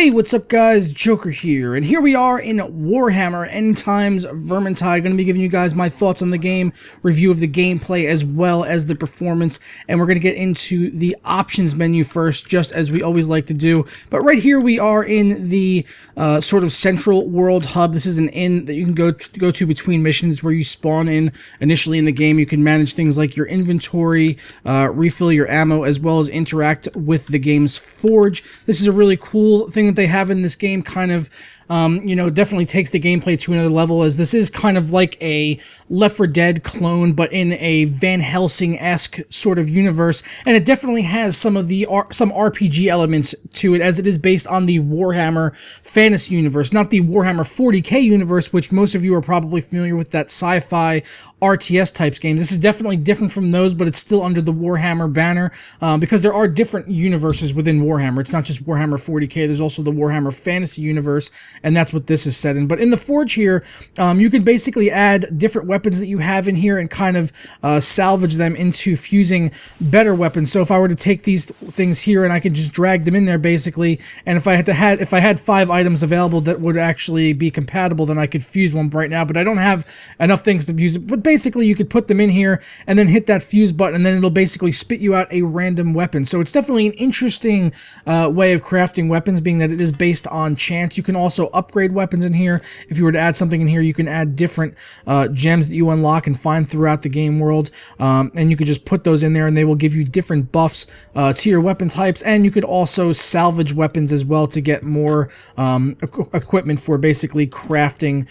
Hey, what's up guys, Joker here, and here we are in Warhammer End Times Vermintide. Going to be giving you guys my thoughts on the game, review of the gameplay as well as the performance, and we're going to get into the options menu first, just as we always like to do. But right here we are in the sort of central world hub. This is an inn that you can go to between missions where you spawn in initially in the game. You can manage things like your inventory, refill your ammo, as well as interact with the game's forge. This is a really cool thing that they have in this game, kind of definitely takes the gameplay to another level, as this is kind of like a Left 4 Dead clone, but in a Van Helsing-esque sort of universe, and it definitely has some RPG elements to it, as it is based on the Warhammer fantasy universe, not the Warhammer 40k universe, which most of you are probably familiar with, that sci-fi RTS types games. This is definitely different from those, but it's still under the Warhammer banner, because there are different universes within Warhammer. It's not just Warhammer 40k, there's also the Warhammer fantasy universe, and that's what this is set in. But in the forge here, you can basically add different weapons that you have in here and kind of salvage them into fusing better weapons. So if I were to take these things here and I could just drag them in there basically, and if I had 5 items available that would actually be compatible, then I could fuse one right now, but I don't have enough things to fuse it. But basically you could put them in here and then hit that fuse button, and then it'll basically spit you out a random weapon. So it's definitely an interesting way of crafting weapons, being that it is based on chance. You can also upgrade weapons in here. If you were to add something in here, you can add different gems that you unlock and find throughout the game world, and you could just put those in there and they will give you different buffs to your weapon types. And you could also salvage weapons as well to get more equipment for basically crafting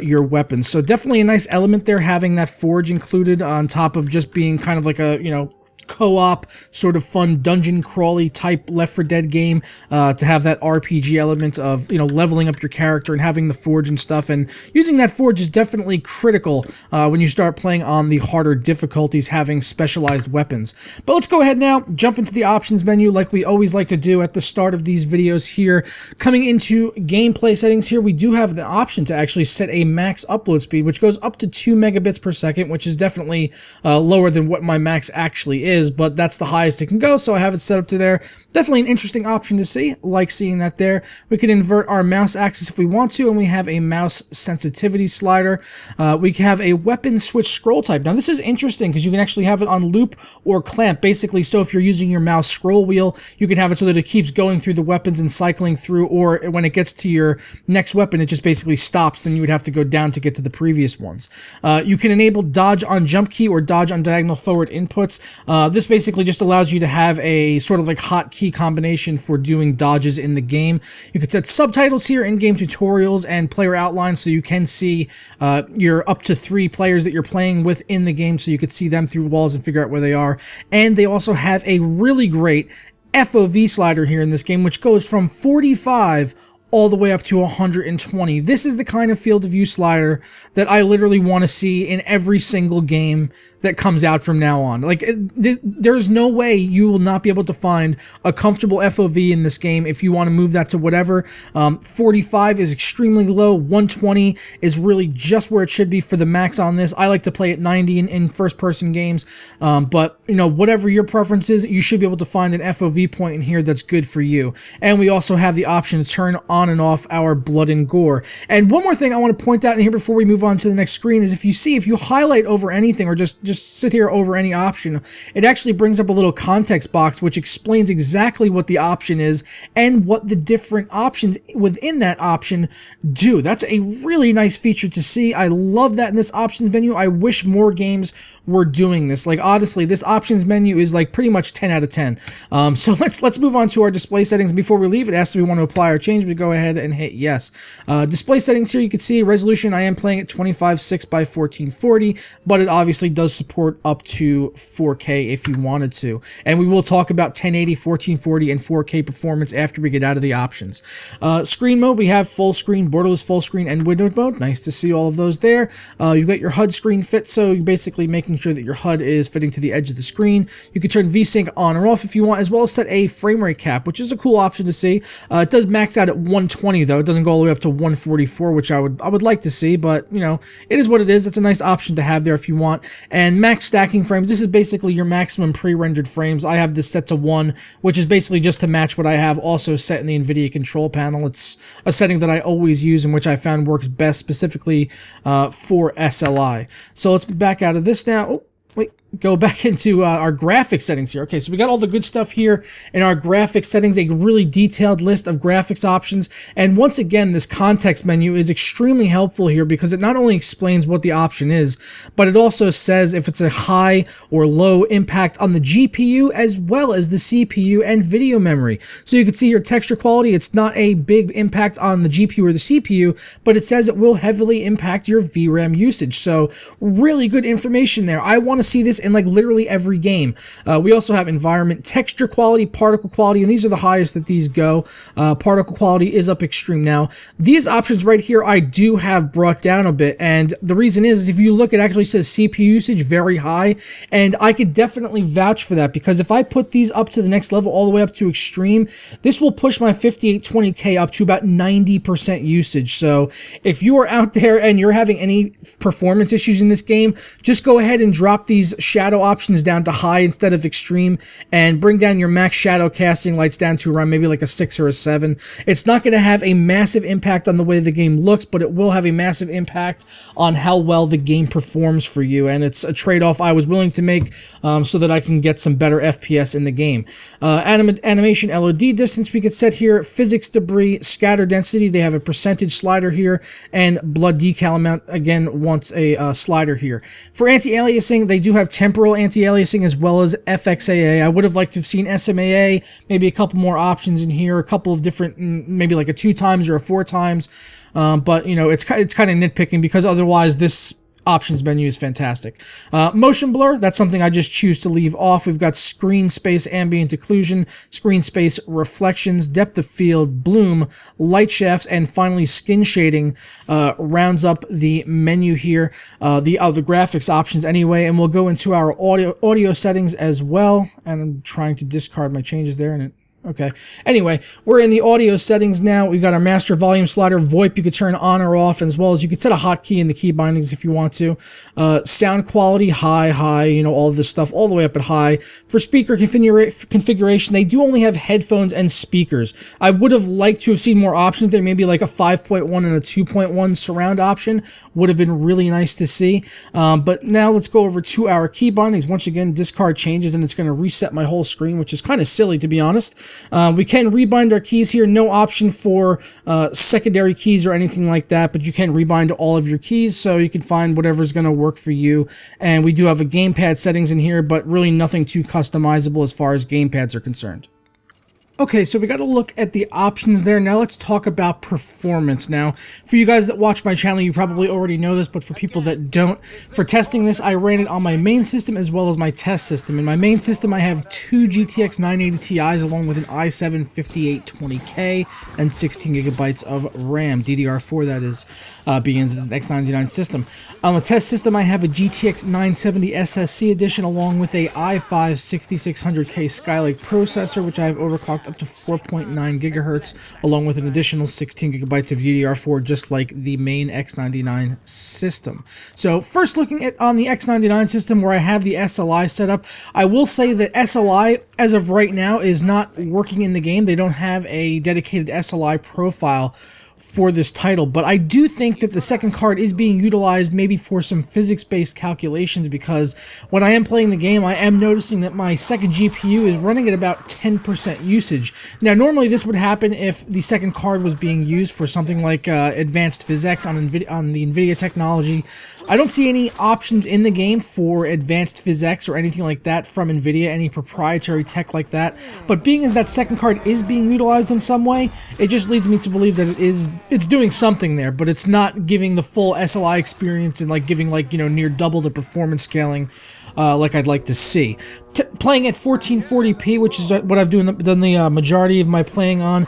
your weapons. So definitely a nice element there, having that forge included on top of just being kind of like a, co-op sort of fun dungeon crawly type Left 4 Dead game, to have that RPG element of leveling up your character and having the forge and stuff. And using that forge is definitely critical when you start playing on the harder difficulties, having specialized weapons. But let's go ahead now, jump into the options menu like we always like to do at the start of these videos here. Coming into gameplay settings here, we do have the option to actually set a max upload speed, which goes up to 2 megabits per second, which is definitely lower than what my max actually is, but that's the highest it can go, so I have it set up to there. Definitely an interesting option to see, like seeing that there. We can invert our mouse axis if we want to, and we have a mouse sensitivity slider. We have a weapon switch scroll type. Now this is interesting because you can actually have it on loop or clamp, basically. So if you're using your mouse scroll wheel, you can have it so that it keeps going through the weapons and cycling through, or when it gets to your next weapon, it just basically stops. Then you would have to go down to get to the previous ones. You can enable dodge on jump key or dodge on diagonal forward inputs. This basically just allows you to have a sort of like hotkey combination for doing dodges in the game. You can set subtitles here, in-game tutorials, and player outlines, so you can see your up to 3 players that you're playing with in the game, so you could see them through walls and figure out where they are. And they also have a really great FOV slider here in this game, which goes from 45 all the way up to 120. This is the kind of field of view slider that I literally want to see in every single game that comes out from now on. Like, there's no way you will not be able to find a comfortable FOV in this game if you want to move that to whatever. 45 is extremely low. 120 is really just where it should be for the max on this. I like to play at 90 in first-person games, but, whatever your preference is, you should be able to find an FOV point in here that's good for you. And we also have the option to turn on and off our blood and gore. And one more thing I want to point out in here before we move on to the next screen is, if you highlight over anything or just sit here over any option, it actually brings up a little context box which explains exactly what the option is and what the different options within that option do. That's a really nice feature to see. I love that in this options menu. I wish more games were doing this. Like, honestly, this options menu is like pretty much 10 out of 10. So let's move on to our display settings. Before we leave, it asks if we want to apply our change. We go ahead and hit yes. Display settings here, you can see resolution. I am playing at 25.6 by 1440, but it obviously does support up to 4K if you wanted to. And we will talk about 1080, 1440, and 4K performance after we get out of the options. Screen mode, we have full screen, borderless full screen, and windowed mode. Nice to see all of those there. You've got your HUD screen fit, so you're basically making sure that your HUD is fitting to the edge of the screen. You can turn VSync on or off if you want, as well as set a frame rate cap, which is a cool option to see. It does max out at 1 120 though. It doesn't go all the way up to 144, which I would like to see, but you know, it is what it is. It's a nice option to have there if you want. And max stacking frames, this is basically your maximum pre-rendered frames. I have this set to 1, which is basically just to match what I have also set in the NVIDIA control panel. It's a setting that I always use and which I found works best specifically for SLI. So let's back out of this now. Oh, wait. Go back into our graphics settings here. Okay, so we got all the good stuff here in our graphics settings, a really detailed list of graphics options. And once again, this context menu is extremely helpful here because it not only explains what the option is, but it also says if it's a high or low impact on the GPU as well as the CPU and video memory. So you can see your texture quality, it's not a big impact on the GPU or the CPU, but it says it will heavily impact your VRAM usage. So really good information there. I want to see this in like literally every game. We also have environment texture quality, particle quality, and these are the highest that these go. Particle quality is up extreme. Now, these options right here I do have brought down a bit, and the reason is if you look, it actually says CPU usage very high, and I could definitely vouch for that because if I put these up to the next level all the way up to extreme, this will push my 5820K up to about 90% usage. So if you are out there and you're having any performance issues in this game, just go ahead and drop these shadow options down to high instead of extreme and bring down your max shadow casting lights down to around maybe like a 6 or a 7. It's not going to have a massive impact on the way the game looks, but it will have a massive impact on how well the game performs for you, and it's a trade-off I was willing to make so that I can get some better FPS in the game. Animation LOD distance we could set here, physics debris, scatter density, they have a percentage slider here, and blood decal amount, again, wants a slider here. For anti-aliasing, they do have temporal anti-aliasing as well as FXAA. I would have liked to have seen SMAA, maybe a couple more options in here, a couple of different, maybe like a 2 times or a 4 times, but you know, it's kind of nitpicking because otherwise this options menu is fantastic. Motion blur, that's something I just choose to leave off. We've got screen space ambient occlusion, screen space reflections, depth of field, bloom, light shafts, and finally skin shading rounds up the menu here. The graphics options anyway, and we'll go into our audio settings as well. And I'm trying to discard my changes there, and okay. Anyway, we're in the audio settings now. We've got our master volume slider, VoIP you could turn on or off, as well as you could set a hotkey in the key bindings if you want to. Sound quality, high, you know, all of this stuff, all the way up at high. For speaker configuration, they do only have headphones and speakers. I would have liked to have seen more options there, maybe like a 5.1 and a 2.1 surround option would have been really nice to see. But now let's go over to our key bindings. Once again, discard changes, and it's going to reset my whole screen, which is kind of silly to be honest. We can rebind our keys here. No option for secondary keys or anything like that, but you can rebind all of your keys, so you can find whatever's going to work for you. And we do have a gamepad settings in here, but really nothing too customizable as far as gamepads are concerned. Okay, so we got to look at the options there. Now let's talk about performance. Now, for you guys that watch my channel, you probably already know this, but for people that don't, for testing this, I ran it on my main system as well as my test system. In my main system, I have 2 GTX 980 Ti's along with an i7 5820K and 16 gigabytes of RAM. DDR4, that is, begins as an X99 system. On the test system, I have a GTX 970 SSC edition along with a i5 6600K Skylake processor, which I have overclocked up to 4.9 gigahertz, along with an additional 16 gigabytes of DDR4, just like the main X99 system. So first looking at on the X99 system where I have the SLI set up, I will say that SLI, as of right now, is not working in the game. They don't have a dedicated SLI profile for this title, but I do think that the second card is being utilized maybe for some physics-based calculations, because when I am playing the game, I am noticing that my second GPU is running at about 10% usage. Now, normally this would happen if the second card was being used for something like advanced PhysX on the NVIDIA technology. I don't see any options in the game for advanced PhysX or anything like that from NVIDIA, any proprietary tech like that, but being as that second card is being utilized in some way, it just leads me to believe that it's doing something there, but it's not giving the full SLI experience and like giving, like, you know, near double the performance scaling like I'd like to see. playing at 1440p, which is what I've done the majority of my playing on.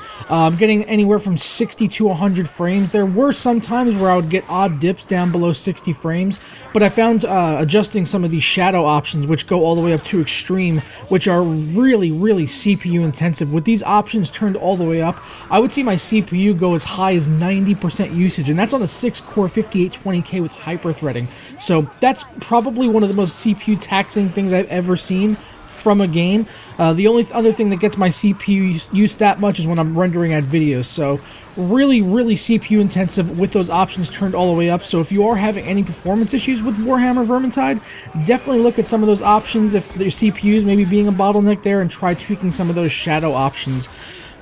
Getting anywhere from 60 to 100 frames. There were some times where I would get odd dips down below 60 frames, but I found adjusting some of these shadow options, which go all the way up to extreme, which are really, really CPU intensive. With these options turned all the way up, I would see my CPU go as high as 90% usage, and that's on a 6-core 5820K with hyper-threading. So that's probably one of the most CPU taxing things I've ever seen from a game. The only other thing that gets my CPU use that much is when I'm rendering at videos. So really, really CPU intensive with those options turned all the way up. So if you are having any performance issues with Warhammer Vermintide, definitely look at some of those options if their CPUs maybe being a bottleneck there, and try tweaking some of those shadow options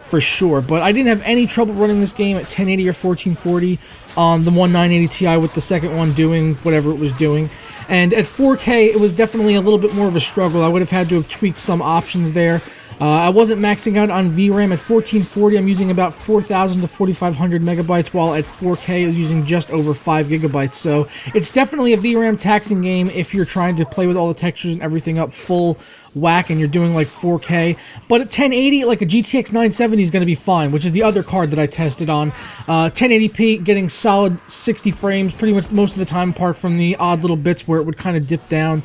for sure. But I didn't have any trouble running this game at 1080 or 1440 on the 980 Ti, with the second one doing whatever it was doing. And at 4K, it was definitely a little bit more of a struggle. I would have had to have tweaked some options there. I wasn't maxing out on VRAM. At 1440, I'm using about 4,000 to 4,500 megabytes, while at 4K, I was using just over 5 gigabytes. So it's definitely a VRAM taxing game if you're trying to play with all the textures and everything up full whack and you're doing like 4K. But at 1080, like a GTX 970 is going to be fine, which is the other card that I tested on. 1080p, getting solid 60 frames pretty much most of the time, apart from the odd little bits where it would kind of dip down.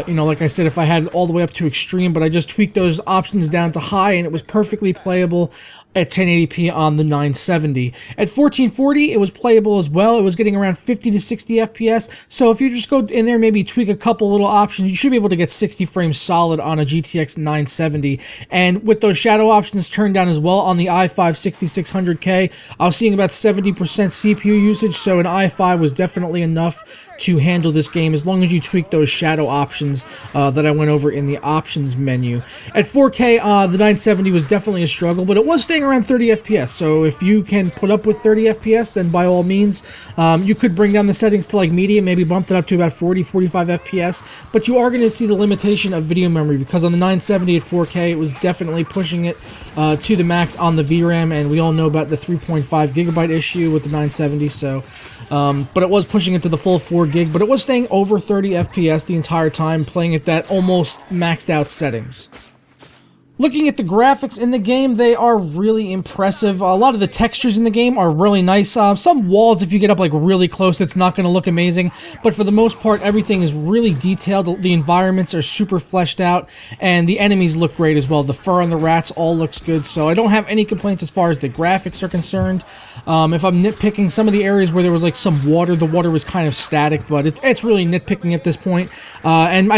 You know, like I said, if I had it all the way up to extreme, but I just tweaked those options down to high, and it was perfectly playable at 1080p on the 970. At 1440, it was playable as well. It was getting around 50 to 60 FPS, so if you just go in there, maybe tweak a couple little options, you should be able to get 60 frames solid on a GTX 970. And with those shadow options turned down as well on the i5 6600K, I was seeing about 70% CPU usage, so an i5 was definitely enough to handle this game as long as you tweak those shadow options that I went over in the options menu. At 4K, the 970 was definitely a struggle, but it was staying around 30 FPS, so if you can put up with 30 FPS, then by all means, you could bring down the settings to like medium, maybe bump it up to about 40, 45 FPS, but you are going to see the limitation of video memory, because on the 970 at 4K, it was definitely pushing it to the max on the VRAM, and we all know about the 3.5 gigabyte issue with the 970, so, but it was pushing it to the full 4 gig, but it was staying over 30 FPS the entire time, playing at that almost maxed out settings. Looking at the graphics in the game, they are really impressive. A lot of the textures in the game are really nice. Some walls, if you get up like really close, it's not going to look amazing, but for the most part, everything is really detailed. The environments are super fleshed out, and the enemies look great as well. The fur on the rats all looks good, so I don't have any complaints as far as the graphics are concerned. If I'm nitpicking some of the areas where there was like some water, the water was kind of static, but it's really nitpicking at this point. And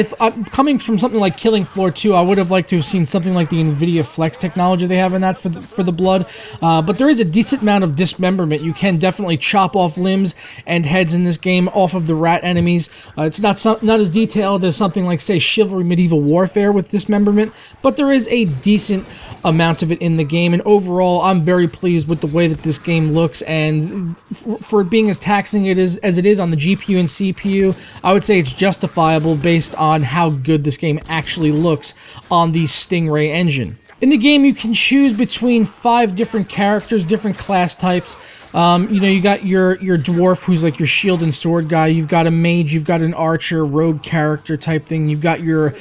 coming from something like Killing Floor 2, I would have liked to have seen something like the NVIDIA Flex technology they have in that for the blood, but there is a decent amount of dismemberment. You can definitely chop off limbs and heads in this game off of the rat enemies. It's not as detailed as something like, say, Chivalry Medieval Warfare with dismemberment, but there is a decent amount of it in the game, and overall, I'm very pleased with the way that this game looks, and for it being as taxing as it is on the GPU and CPU, I would say it's justifiable based on how good this game actually looks on the Stingray engine. In the game, you can choose between 5 different characters, different class types. You know, you got your dwarf, who's like your shield and sword guy. You've got a mage, you've got an archer, rogue character type thing. You've got your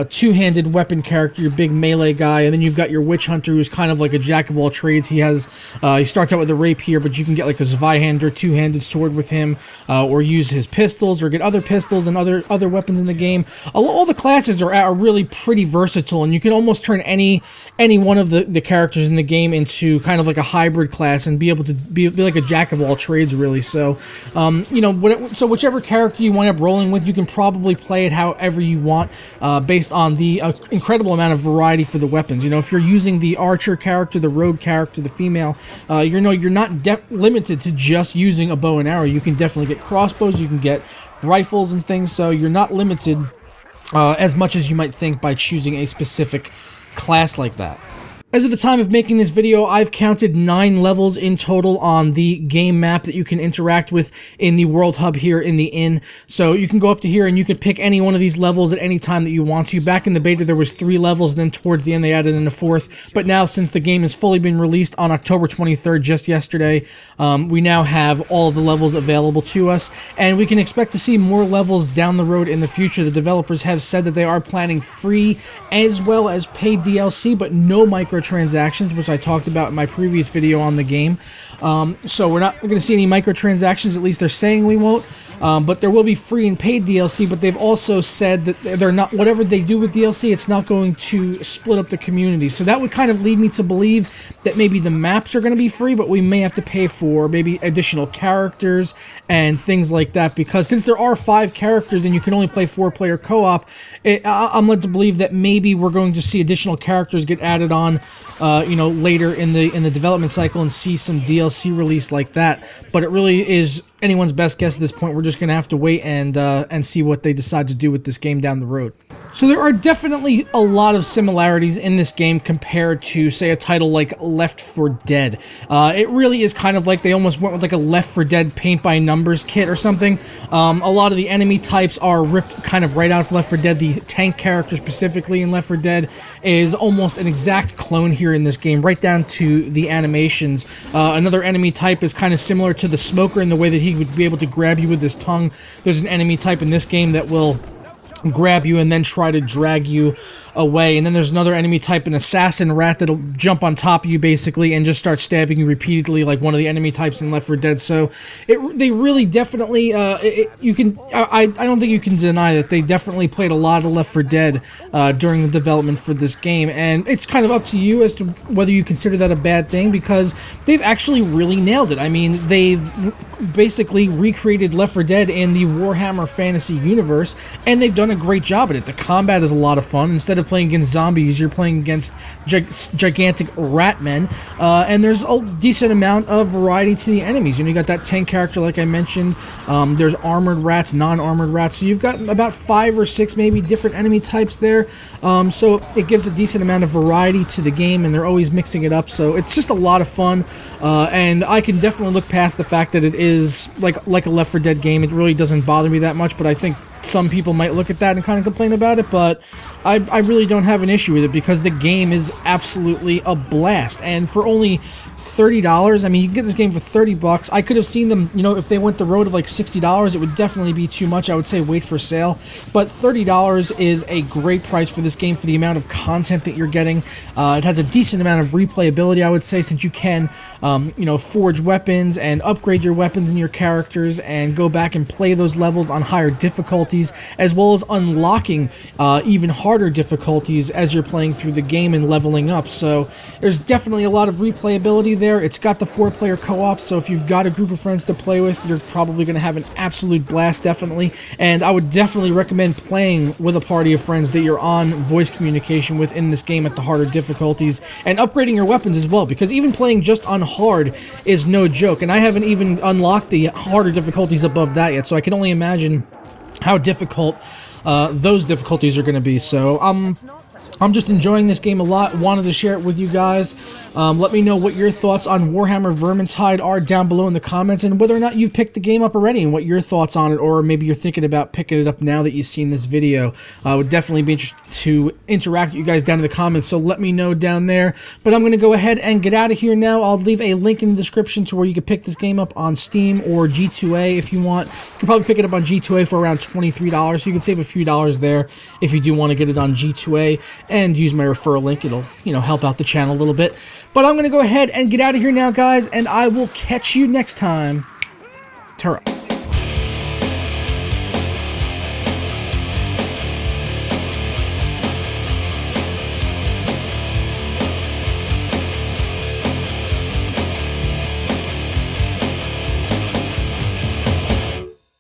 two-handed weapon character, your big melee guy, and then you've got your witch hunter, who's kind of like a jack of all trades. He starts out with a rapier, but you can get like a Zweihander, two-handed sword with him, or use his pistols, or get other pistols and other weapons in the game. All the classes are really pretty versatile, and you can almost turn any one of the characters in the game into kind of like a hybrid class and be able to be like a jack of all trades, really. So, you know, so whichever character you wind up rolling with, you can probably play it however you want, based on the incredible amount of variety for the weapons. You know, if you're using the archer character, the rogue character, the female, you're not limited to just using a bow and arrow. You can definitely get crossbows, you can get rifles and things, so you're not limited as much as you might think by choosing a specific class like that. As of the time of making this video, I've counted 9 levels in total on the game map that you can interact with in the World Hub here in the inn. So you can go up to here and you can pick any one of these levels at any time that you want to. Back in the beta, there was 3 levels, and then towards the end they added in a 4th. But now, since the game has fully been released on October 23rd, just yesterday, we now have all of the levels available to us, and we can expect to see more levels down the road in the future. The developers have said that they are planning free as well as paid DLC, but no microtransactions, which I talked about in my previous video on the game. So we're not going to see any microtransactions, at least they're saying we won't, but there will be free and paid DLC. But they've also said that they're not, whatever they do with DLC, it's not going to split up the community. So that would kind of lead me to believe that maybe the maps are going to be free, but we may have to pay for maybe additional characters and things like that, because since there are 5 characters and you can only play 4-player co-op, I'm led to believe that maybe we're going to see additional characters get added on, you know, later in the development cycle, and see some DLC release like that. But it really is anyone's best guess at this point. We're just going to have to wait and see what they decide to do with this game down the road. So there are definitely a lot of similarities in this game compared to, say, a title like Left 4 Dead. It really is kind of like they almost went with like a Left 4 Dead paint-by-numbers kit or something. A lot of the enemy types are ripped kind of right out of Left 4 Dead. The tank character specifically in Left 4 Dead is almost an exact clone here in this game, right down to the animations. Another enemy type is kind of similar to the Smoker in the way that he would be able to grab you with his tongue. There's an enemy type in this game that will grab you and then try to drag you away. And then there's another enemy type, an assassin rat, that'll jump on top of you basically and just start stabbing you repeatedly, like one of the enemy types in Left 4 Dead. So they really definitely I don't think you can deny that they definitely played a lot of Left 4 Dead during the development for this game, and it's kind of up to you as to whether you consider that a bad thing, because they've actually really nailed it. I mean, they've basically recreated Left 4 Dead in the Warhammer fantasy universe, and they've done a great job at it. The combat is a lot of fun. Instead of playing against zombies, you're playing against gigantic rat men, and there's a decent amount of variety to the enemies. You know, you got that tank character like I mentioned. There's armored rats, non-armored rats, so you've got about 5 or 6 maybe different enemy types there. So it gives a decent amount of variety to the game, and they're always mixing it up, so it's just a lot of fun. And I can definitely look past the fact that it is like a Left 4 Dead game. It really doesn't bother me that much, but I think some people might look at that and kind of complain about it, but I really don't have an issue with it, because the game is absolutely a blast. And for only $30, I mean, you can get this game for $30. I could have seen them, you know, if they went the road of like $60, it would definitely be too much. I would say wait for sale, but $30 is a great price for this game, for the amount of content that you're getting. It has a decent amount of replayability, I would say, since you can, you know, forge weapons and upgrade your weapons and your characters and go back and play those levels on higher difficulties, as well as unlocking even harder difficulties as you're playing through the game and leveling up. So there's definitely a lot of replayability there. It's got the 4-player co-op, so if you've got a group of friends to play with, you're probably going to have an absolute blast, definitely. And I would definitely recommend playing with a party of friends that you're on voice communication with in this game at the harder difficulties, and upgrading your weapons as well, because even playing just on hard is no joke, and I haven't even unlocked the harder difficulties above that yet, so I can only imagine how difficult those difficulties are going to be. So I'm just enjoying this game a lot. Wanted to share it with you guys. Let me know what your thoughts on Warhammer Vermintide are down below in the comments, and whether or not you've picked the game up already and what your thoughts on it, or maybe you're thinking about picking it up now that you've seen this video. I would definitely be interested to interact with you guys down in the comments, so let me know down there. But I'm going to go ahead and get out of here now. I'll leave a link in the description to where you can pick this game up on Steam or G2A if you want. You can probably pick it up on G2A for around $23, so you can save a few dollars there if you do want to get it on G2A. And use my referral link. It'll, you know, help out the channel a little bit. But I'm going to go ahead and get out of here now, guys, and I will catch you next time. Ta-ra.